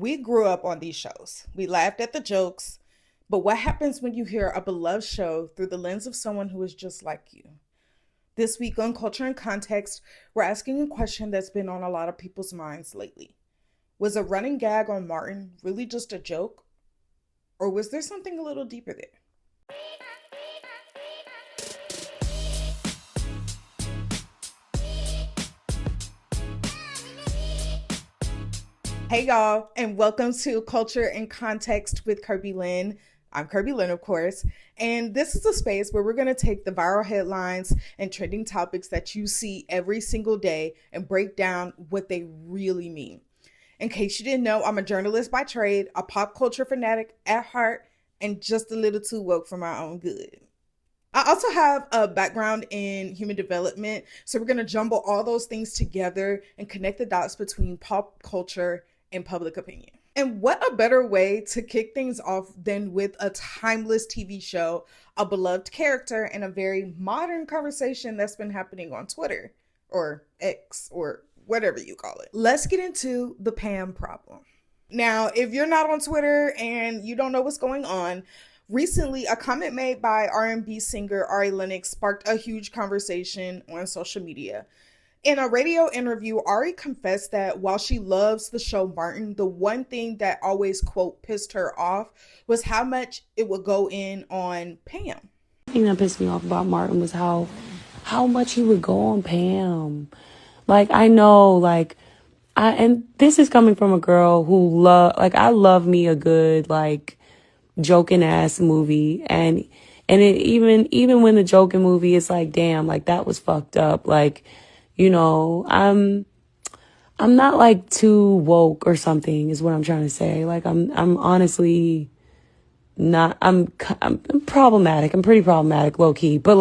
We grew up on these shows. We laughed at the jokes. But what happens when you hear a beloved show through the lens of someone who is just like you? This week on Culture and Context, we're asking a question that's been on a lot of people's minds lately. Was a running gag on Martin really just a joke? Or was there something a little deeper there? Hey y'all, and welcome to Culture and Context with Kerbi Lynn. I'm Kerbi Lynn, of course, and this is a space where we're going to take the viral headlines and trending topics that you see every single day and break down what they really mean. In case you didn't know, I'm a journalist by trade, a pop culture fanatic at heart, and just a little too woke for my own good. I also have a background in human development, so we're going to jumble all those things together and connect the dots between pop culture and public opinion. And what a better way to kick things off than with a timeless TV show, a beloved character, and a very modern conversation that's been happening on Twitter or X or whatever you call it. Let's get into the Pam problem. Now, if you're not on Twitter and you don't know what's going on, recently a comment made by R&B singer Ari Lennox sparked a huge conversation on social media. In a radio interview, Ari confessed that while she loves the show Martin, the one thing that always, quote, pissed her off was how much it would go in on Pam. The thing that pissed me off about Martin was how much he would go on Pam. Like, I know, and this is coming from a girl who I love me a good, joking ass movie. And it even when the joking movie is like, damn, that was fucked up. I'm not too woke or something is what I'm trying to say. I'm honestly not, I'm problematic. I'm pretty problematic, low key. But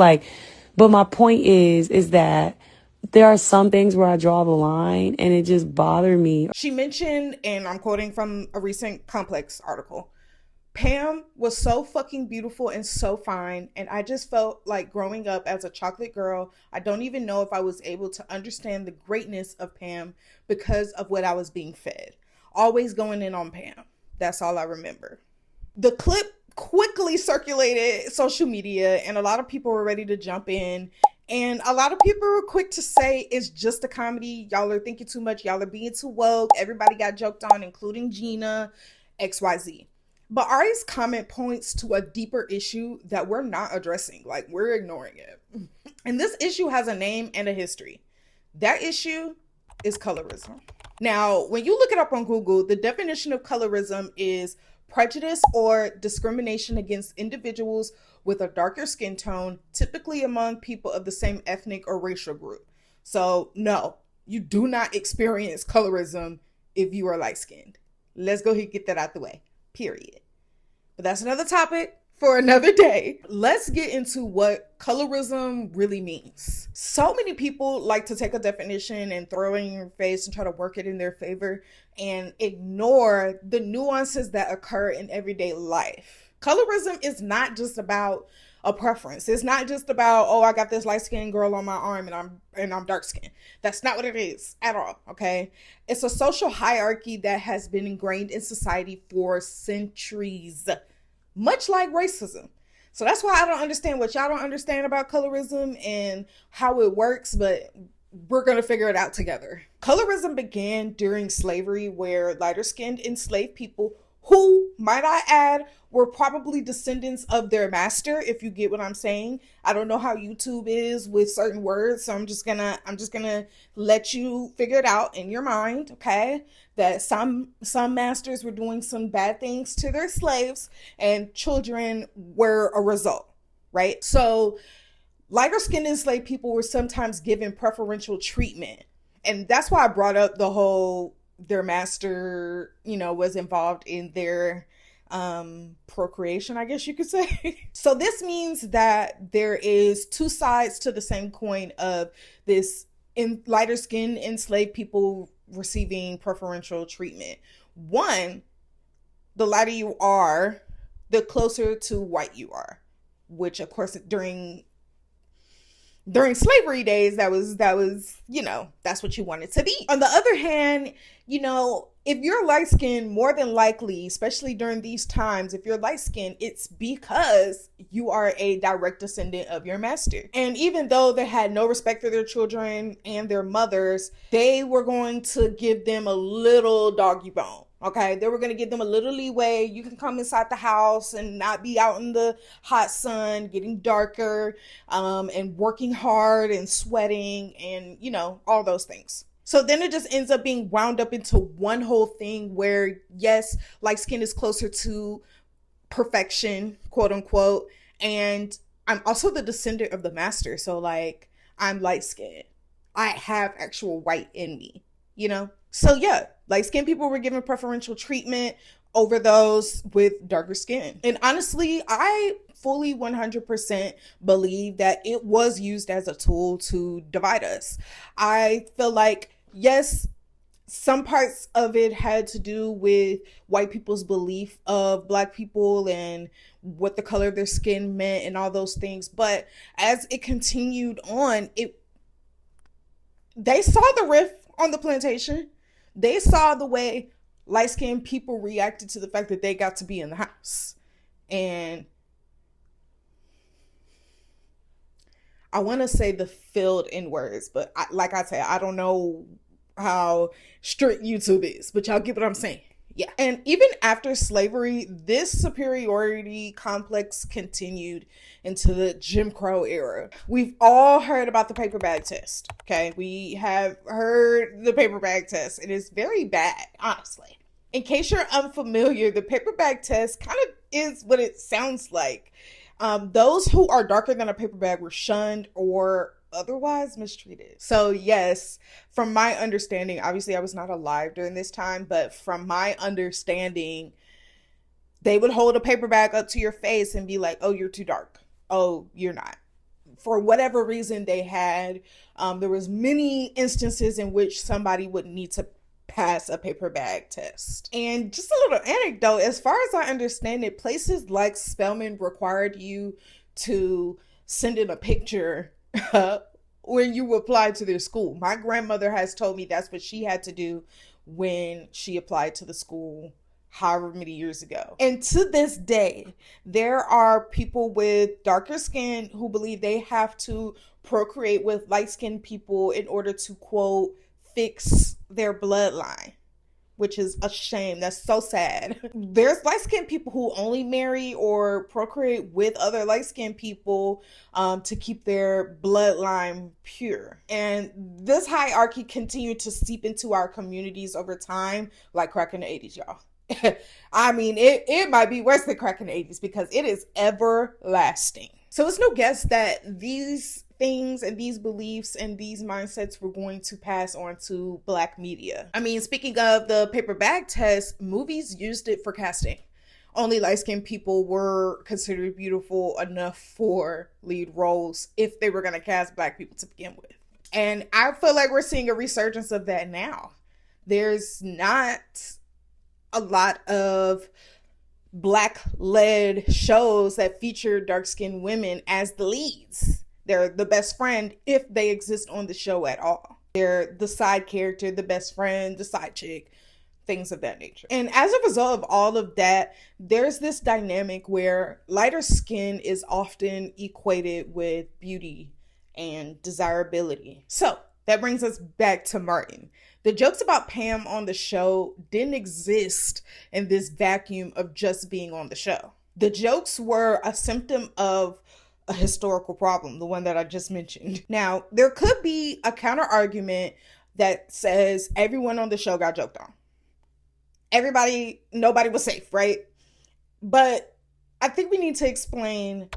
my point is that there are some things where I draw the line and it just bothered me. She mentioned, and I'm quoting from a recent Complex article, Pam was so fucking beautiful and so fine, and I just felt like growing up as a chocolate girl, I don't even know if I was able to understand the greatness of Pam because of what I was being fed. Always going in on Pam. That's all I remember. The clip quickly circulated social media, and a lot of people were ready to jump in, and a lot of people were quick to say it's just a comedy. Y'all are thinking too much. Y'all are being too woke. Everybody got joked on, including Gina, XYZ. But Ari's comment points to a deeper issue that we're not addressing. We're ignoring it. And this issue has a name and a history. That issue is colorism. Now, when you look it up on Google, the definition of colorism is prejudice or discrimination against individuals with a darker skin tone, typically among people of the same ethnic or racial group. So, no, you do not experience colorism if you are light-skinned. Let's go ahead and get that out the way. Period. But that's another topic for another day. Let's get into what colorism really means. So many people like to take a definition and throw it in your face and try to work it in their favor and ignore the nuances that occur in everyday life. Colorism is not just about a preference. It's not just about, oh, I got this light-skinned girl on my arm and I'm dark-skinned. That's not what it is at all, okay? It's a social hierarchy that has been ingrained in society for centuries, much like racism. So that's why I don't understand what y'all don't understand about colorism and how it works, but we're going to figure it out together. Colorism began during slavery, where lighter-skinned enslaved people who, might I add, were probably descendants of their master, if you get what I'm saying. I don't know how YouTube is with certain words, so I'm just gonna let you figure it out in your mind, okay? That some masters were doing some bad things to their slaves, and children were a result, right? So lighter skinned enslaved people were sometimes given preferential treatment. And that's why I brought up the whole their master, was involved in their procreation, I guess you could say. So this means that there is two sides to the same coin of this lighter skinned enslaved people receiving preferential treatment. One, the lighter you are, the closer to white you are, which of course during slavery days, that was, that's what you wanted to be. On the other hand, if you're light skinned, more than likely, especially during these times, if you're light skinned, it's because you are a direct descendant of your master. And even though they had no respect for their children and their mothers, they were going to give them a little doggy bone. Okay, they were going to give them a little leeway. You can come inside the house and not be out in the hot sun, getting darker, and working hard and sweating and, all those things. So then it just ends up being wound up into one whole thing where, yes, light skin is closer to perfection, quote unquote. And I'm also the descendant of the master. So, like, I'm light skinned. I have actual white in me, So, yeah, light skinned people were given preferential treatment over those with darker skin. And honestly, I fully 100% believe that it was used as a tool to divide us. I feel like, yes, some parts of it had to do with white people's belief of black people and what the color of their skin meant and all those things. But as it continued on, they saw the rift on the plantation. They saw the way light-skinned people reacted to the fact that they got to be in the house. And I want to say the filled in words, but like I said, I don't know how strict YouTube is, but y'all get what I'm saying. Yeah. And even after slavery, this superiority complex continued into the Jim Crow era. We've all heard about the paper bag test. Okay. We have heard the paper bag test. It is very bad, honestly. In case you're unfamiliar, the paper bag test kind of is what it sounds like. Those who are darker than a paper bag were shunned or otherwise mistreated. So yes, from my understanding, obviously I was not alive during this time, but from my understanding, they would hold a paper bag up to your face and be like, oh, you're too dark. Oh, you're not. For whatever reason they had, there was many instances in which somebody would need to pass a paper bag test. And just a little anecdote, as far as I understand it, places like Spelman required you to send in a picture when you applied to their school. My grandmother has told me that's what she had to do when she applied to the school however many years ago. And to this day, there are people with darker skin who believe they have to procreate with light-skinned people in order to, quote, fix their bloodline, which is a shame. That's so sad. There's light-skinned people who only marry or procreate with other light-skinned people to keep their bloodline pure. And this hierarchy continued to seep into our communities over time, like crack in the 80s, y'all. I mean, it might be worse than crack in the 80s because it is everlasting. So it's no guess that these things and these beliefs and these mindsets were going to pass on to Black media. I mean, speaking of the paper bag test, movies used it for casting. Only light-skinned people were considered beautiful enough for lead roles if they were going to cast Black people to begin with. And I feel like we're seeing a resurgence of that now. There's not a lot of Black-led shows that feature dark-skinned women as the leads. They're the best friend if they exist on the show at all. They're the side character, the best friend, the side chick, things of that nature. And as a result of all of that, there's this dynamic where lighter skin is often equated with beauty and desirability. So that brings us back to Martin. The jokes about Pam on the show didn't exist in this vacuum of just being on the show. The jokes were a symptom of a historical problem, the one that I just mentioned. Now, there could be a counter argument that says everyone on the show got joked on. Nobody was safe, right? But I think we need to explain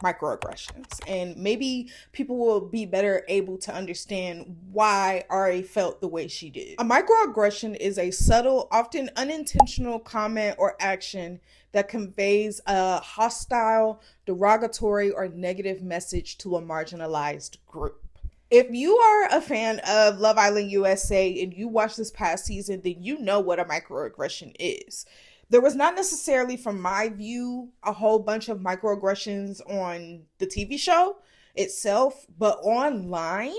microaggressions, and maybe people will be better able to understand why Ari felt the way she did. A microaggression is a subtle, often unintentional comment or action that conveys a hostile, derogatory, or negative message to a marginalized group. If you are a fan of Love Island USA and you watched this past season, then you know what a microaggression is. There was not necessarily, from my view, a whole bunch of microaggressions on the TV show itself, but online,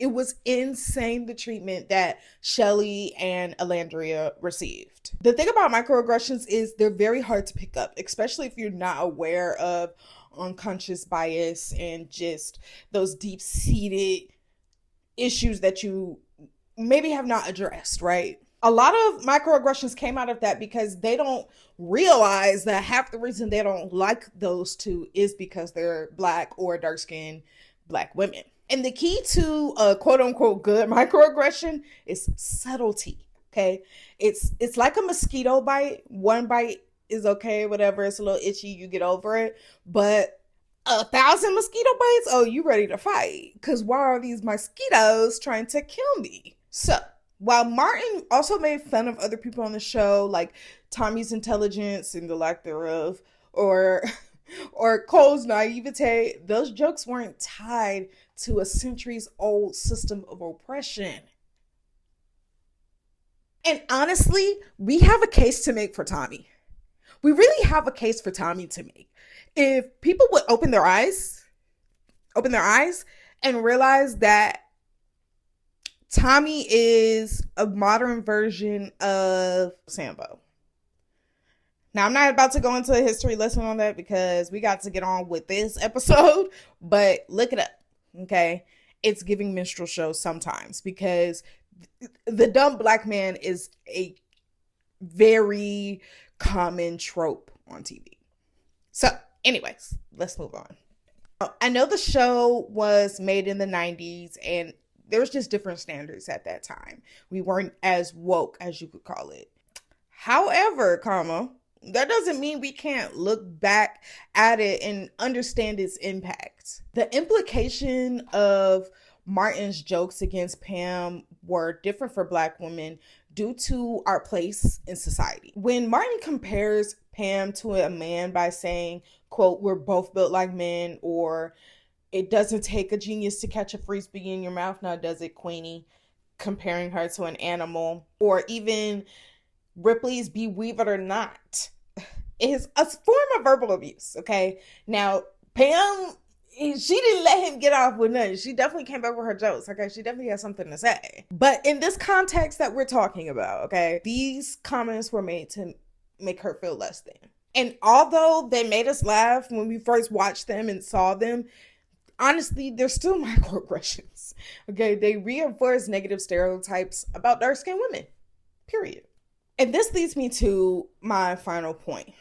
It was insane, the treatment that Shelly and Alandria received. The thing about microaggressions is they're very hard to pick up, especially if you're not aware of unconscious bias and just those deep-seated issues that you maybe have not addressed, right? A lot of microaggressions came out of that because they don't realize that half the reason they don't like those two is because they're Black or dark-skinned Black women. And the key to a quote-unquote good microaggression is subtlety, okay? It's like a mosquito bite. One bite is okay, whatever. It's a little itchy, you get over it. But 1,000 mosquito bites? Oh, you ready to fight? Because why are these mosquitoes trying to kill me? So, while Martin also made fun of other people on the show, like Tommy's intelligence and the lack thereof, or Cole's naivete, those jokes weren't tied to a centuries-old system of oppression. And honestly, we have a case to make for Tommy. We really have a case for Tommy to make. If people would open their eyes and realize that Tommy is a modern version of Sambo. Now, I'm not about to go into a history lesson on that because we got to get on with this episode, but look it up, okay? It's giving minstrel shows sometimes because the dumb Black man is a very common trope on TV. So, anyways, let's move on. I know the show was made in the 90s and there was just different standards at that time. We weren't as woke, as you could call it. However, that doesn't mean we can't look back at it and understand its impact. The implication of Martin's jokes against Pam were different for Black women due to our place in society. When Martin compares Pam to a man by saying, quote, "We're both built like men," or "It doesn't take a genius to catch a frisbee in your mouth, now does it, Queenie?" Comparing her to an animal. Or even Ripley's "Believe it or not" is a form of verbal abuse, okay? Now, Pam, she didn't let him get off with nothing. She definitely came back with her jokes, okay? She definitely has something to say. But in this context that we're talking about, okay, these comments were made to make her feel less than. And although they made us laugh when we first watched them and saw them, honestly, they're still microaggressions, okay? They reinforce negative stereotypes about dark-skinned women, period. And this leads me to my final point.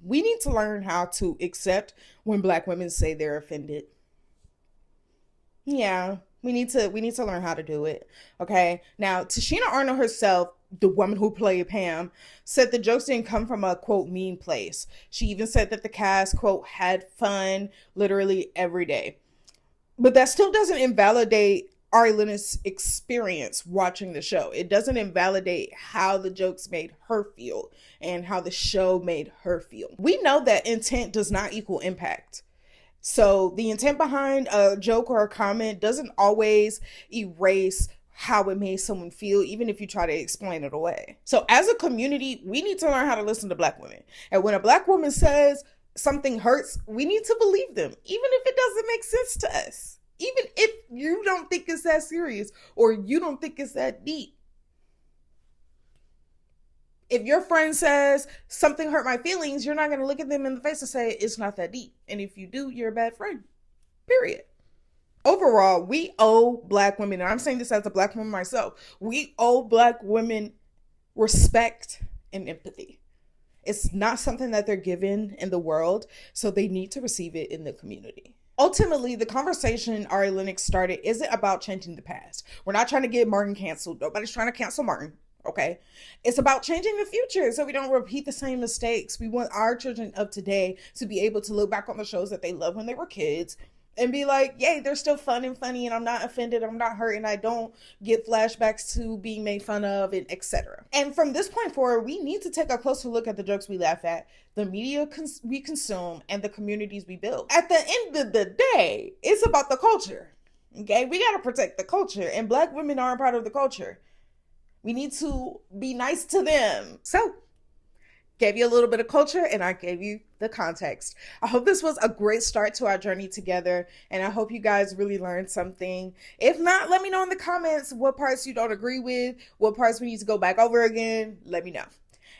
We need to learn how to accept when Black women say they're offended. Yeah, we need to learn how to do it, okay? Now, Tashina Arnold herself, the woman who played Pam, said the jokes didn't come from a, quote, mean place. She even said that the cast, quote, had fun literally every day. But that still doesn't invalidate Ari Lennox's experience watching the show. It doesn't invalidate how the jokes made her feel and how the show made her feel. We know that intent does not equal impact. So the intent behind a joke or a comment doesn't always erase how it made someone feel, even if you try to explain it away. So as a community, we need to learn how to listen to Black women. And when a Black woman says something hurts, we need to believe them, even if it doesn't make sense to us. Even if you don't think it's that serious or you don't think it's that deep. If your friend says something hurt my feelings, you're not going to look at them in the face and say it's not that deep. And if you do, you're a bad friend. Period. Overall, we owe Black women, and I'm saying this as a Black woman myself, we owe Black women respect and empathy. It's not something that they're given in the world, so they need to receive it in the community. Ultimately, the conversation Ari Lennox started isn't about changing the past. We're not trying to get Martin canceled. Nobody's trying to cancel Martin, okay? It's about changing the future so we don't repeat the same mistakes. We want our children of today to be able to look back on the shows that they loved when they were kids and be like, yay, they're still fun and funny, and I'm not offended, I'm not hurt, and I don't get flashbacks to being made fun of, and etc. And from this point forward, we need to take a closer look at the jokes we laugh at, the media we consume, and the communities we build. At the end of the day, it's about the culture, okay? We got to protect the culture, and Black women are a part of the culture. We need to be nice to them. So, Gave you a little bit of culture and I gave you the context. I hope this was a great start to our journey together, and I hope you guys really learned something. If not, let me know in the comments what parts you don't agree with, what parts we need to go back over again. Let me know.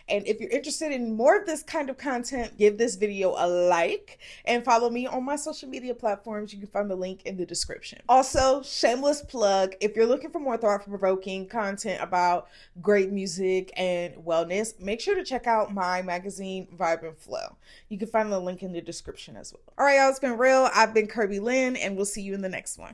And if you're interested in more of this kind of content, give this video a like and follow me on my social media platforms. You can find the link in the description. Also, shameless plug, if you're looking for more thought-provoking content about great music and wellness, make sure to check out my magazine, Vibe and Flow. You can find the link in the description as well. All right, y'all, it's been real. I've been Kerbi Lynn, and we'll see you in the next one.